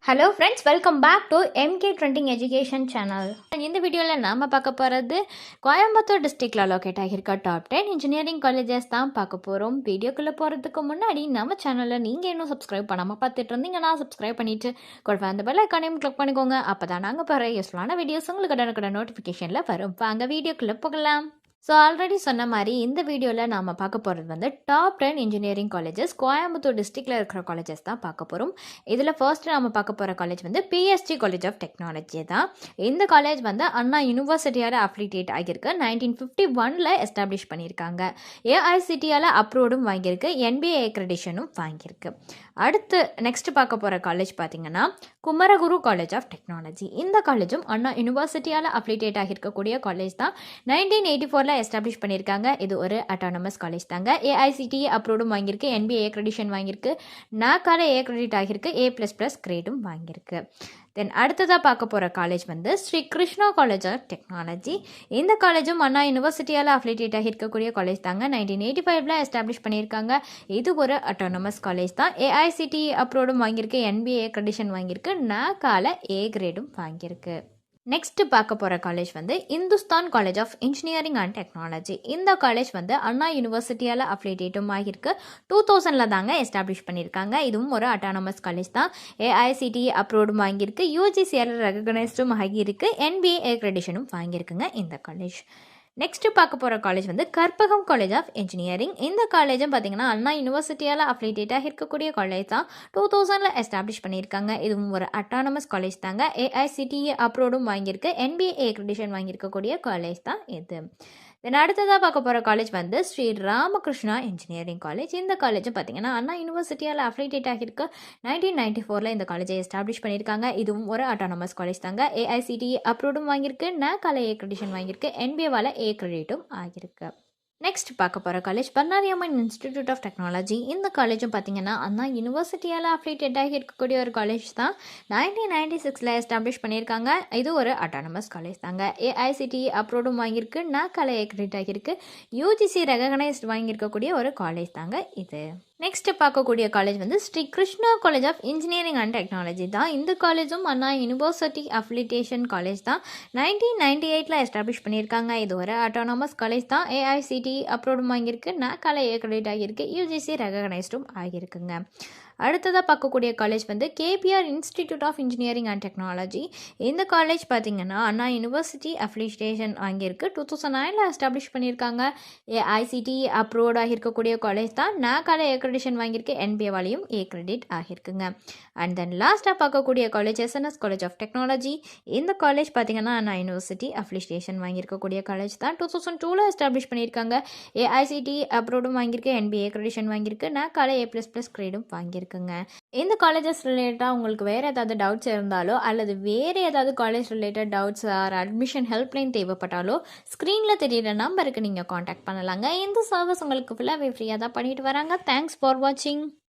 Hello friends, welcome back to MK trending education channel. இந்த வீடியோவில் நாம் பார்க்க போகிறது கோயம்புத்தூர் டிஸ்ட்ரிக்டில் லொக்கேட் ஆகியிருக்க டாப் 10 இன்ஜினியரிங் காலேஜஸ் தான் பார்க்க போகிறோம். வீடியோக்குள்ளே போகிறதுக்கு முன்னாடி நம்ம சேனலில் நீங்கள் இன்னும் சப்ஸ்கிரைப் பண்ணாமல் பார்த்துட்டு இருந்தீங்கன்னா சப்ஸ்கிரைப் பண்ணிவிட்டு கூட அந்த பெல் ஐக்கானையும் கிளிக் பண்ணிக்கோங்க. அப்போ தான் நாங்கள் போகிற யூஸ்ஃபுல்லான வீடியோஸ் உங்களுக்கு கடனுக்கட நோட்டிஃபிகேஷனில் வரும். வாங்க வீடியோக்குள்ளே போகலாம். ஸோ ஆல்ரெடி சொன்ன மாதிரி இந்த வீடியோவில் நாம் பார்க்க போகிறது வந்து டாப் 10 இன்ஜினியரிங் காலேஜஸ் கோயம்புத்தூர் டிஸ்ட்ரிக்டில் இருக்கிற காலேஜஸ் தான் பார்க்க போகிறோம். இதில் ஃபர்ஸ்ட்டு நம்ம பார்க்க போகிற காலேஜ் வந்து PSG காலேஜ் ஆஃப் டெக்னாலஜி தான். இந்த காலேஜ் வந்து அண்ணா யூனிவர்சிட்டியால் அஃபிலியேட் ஆகியிருக்கு. 1951 எஸ்டாப்ளிஷ் பண்ணியிருக்காங்க. AICTAல் அப்ரூவ்டும் வாங்கியிருக்கு. NBA அக்ரெடிஷனும் வாங்கியிருக்கு. அடுத்து நெக்ஸ்ட் பார்க்க போகிற காலேஜ் பார்த்திங்கன்னா குமரகுரு காலேஜ் ஆஃப் டெக்னாலஜி. இந்த காலேஜும் அண்ணா யூனிவர்சிட்டியால் அஃபிலியேட் ஆகியிருக்கக்கூடிய காலேஜ் தான். 1984 எஸ்டாப்ளிஷ் பண்ணியிருக்காங்க. இது ஒரு அட்டானமஸ் காலேஜ் தாங்க. AICTE அப்ரூவ்டும் வாங்கியிருக்கு. NBA அக்ரெடிஷன் வாங்கியிருக்கு. NAACAல A அக்ரெடிட் ஆகியிருக்கு. A++ கிரேடும் வாங்கியிருக்கு. தென் அடுத்ததாக பார்க்க போகிற காலேஜ் வந்து Sri Krishna college of technology. இந்த காலேஜும் அண்ணா யூனிவர்சிட்டியால் அஃபிலியேட் ஆகியிருக்கக்கூடிய காலேஜ் தாங்க. 1985 எஸ்டாப்ளிஷ் பண்ணியிருக்காங்க. இது ஒரு அட்டானமஸ் காலேஜ் தான். AICTE அப்ரூவ்டும் வாங்கியிருக்கு. NBA அக்ரெடிஷன் வாங்கியிருக்கு. NAACAல A கிரேடும் வாங்கியிருக்கு. நெக்ஸ்ட்டு பார்க்க போகிற காலேஜ் வந்து Hindustan college of engineering and technology. இந்த காலேஜ் வந்து அண்ணா யூனிவர்சிட்டியால் அஃபிலியேட்டும் ஆகியிருக்கு. 2000 தாங்க எஸ்டாப்ளிஷ் பண்ணியிருக்காங்க. இதுவும் ஒரு அட்டானமஸ் காலேஜ் தான். AICTE அப்ரூவ்டும் வாங்கியிருக்கு. UGCயால் ரெகக்னைஸ்டும் ஆகியிருக்கு. NBA அக்ரெடிஷனும் வாங்கியிருக்குங்க இந்த காலேஜ். நெக்ஸ்ட்டு பார்க்க போகிற காலேஜ் வந்து கற்பகம் காலேஜ் ஆஃப் இன்ஜினியரிங். இந்த காலேஜும் பார்த்திங்கன்னா அண்ணா யூனிவர்சிட்டியால் அஃபிலியேட்டாக இருக்கக்கூடிய காலேஜ் தான். 2000 எஸ்டாப்ளிஷ் பண்ணியிருக்காங்க. இதுவும் ஒரு அட்டானமஸ் காலேஜ் தாங்க. AICTE அப்ரூவ்டும் வாங்கியிருக்கு. NBA அக்ரெடிஷன் வாங்கியிருக்கக்கூடிய காலேஜ் தான் இது. தென் அடுத்ததாக பார்க்க போகிற காலேஜ் வந்து ஸ்ரீ ராமகிருஷ்ணா இன்ஜினியரிங் காலேஜ். இந்த காலேஜும் பார்த்திங்கன்னா அண்ணா யூனிவர்சிட்டியால் அஃபிலியேட் ஆகியிருக்கு. 1994 இந்த காலேஜை எஸ்டாப்ளிஷ் பண்ணியிருக்காங்க. இதுவும் ஒரு அட்டானமஸ் காலேஜ் தாங்க. AICTE அப்ரூவ்டும் வாங்கியிருக்கு. NAACAல A அக்ரெடிஷன் வாங்கியிருக்கு. NBAவால் A கிரெடிட்டும் ஆகியிருக்கு. நெக்ஸ்ட் பார்க்க போகிற college Bannari Amman institute of technology. இந்த காலேஜும் பார்த்திங்கன்னா அண்ணா யூனிவர்சிட்டியால் அஃபிலியேட் ஆகி இருக்கக்கூடிய ஒரு காலேஜ் தான். 1996 எஸ்டாப்ளிஷ் பண்ணியிருக்காங்க. இது ஒரு அட்டானமஸ் காலேஜ் தாங்க. AICTE அப்ரூவ்டும் வாங்கியிருக்கு. NAACAல அக்ரெடிட் ஆகியிருக்கு. UGC ரெகக்னைஸ்ட் வாங்கியிருக்கக்கூடிய ஒரு காலேஜ் தாங்க இது. நெக்ஸ்ட் பார்க்கக்கூடிய காலேஜ் வந்து Sri Krishna college of engineering and technology தான். இந்த காலேஜும் அண்ணா யூனிவர்சிட்டி அஃபிலியேஷன் காலேஜ் தான். 1998 எஸ்டாப்ளிஷ் பண்ணியிருக்காங்க. இது ஒரு அட்டானமஸ் காலேஜ் தான். AICTE அப்ரூவ்டும் வாங்கியிருக்கு. NAACAல அக்ரெடிட் ஆகியிருக்கு. UGC ரெகக்னைஸ்டும் ஆகியிருக்குங்க. அடுத்ததாக பார்க்கக்கூடிய காலேஜ் வந்து KPR institute of engineering and technology. இந்த காலேஜ் பார்த்திங்கன்னா அண்ணா யூனிவர்சிட்டி அஃபிலியேஷன் வாங்கியிருக்கு. 2009 எஸ்டாப்ளிஷ் பண்ணியிருக்காங்க. AICTE அப்ரூவ்ட் ஆகியிருக்கக்கூடிய காலேஜ் தான். NAACAல அக்ரெடிஷன் வாங்கியிருக்கு. NBAவாலையும் A கிரெடிட் ஆகியிருக்குங்க. அண்ட் தென் லாஸ்ட்டாக பார்க்கக்கூடிய college SNS college of technology. இந்த காலேஜ் பார்த்திங்கன்னா அண்ணா யூனிவர்சிட்டி அஃபிலியேஷன் வாங்கியிருக்கக்கூடிய காலேஜ் தான். 2002 எஸ்டாப்ளிஷ் பண்ணியிருக்காங்க. AICTE அப்ரூவ்டும் வாங்கியிருக்கு. NBA அக்ரெடிஷன் வாங்கியிருக்கு. NAACAல A++ கிரேடும் வாங்கியிருக்கு. இந்த காலேஜஸ் ரிலேட்டடாக உங்களுக்கு வேறு ஏதாவது டவுட்ஸ் இருந்தாலோ அல்லது வேறு ஏதாவது college related doubts or admission helpline தேவைப்பட்டாலோ ஸ்க்ரீனில் தெரியிற நம்பருக்கு நீங்கள் காண்டாக்ட் பண்ணலாங்க. இந்த சர்வீஸ் உங்களுக்கு ஃபுல்லாகவே ஃப்ரீயாக தான் பண்ணிட்டு வராங்க. தேங்க்ஸ் ஃபார் வாட்சிங்.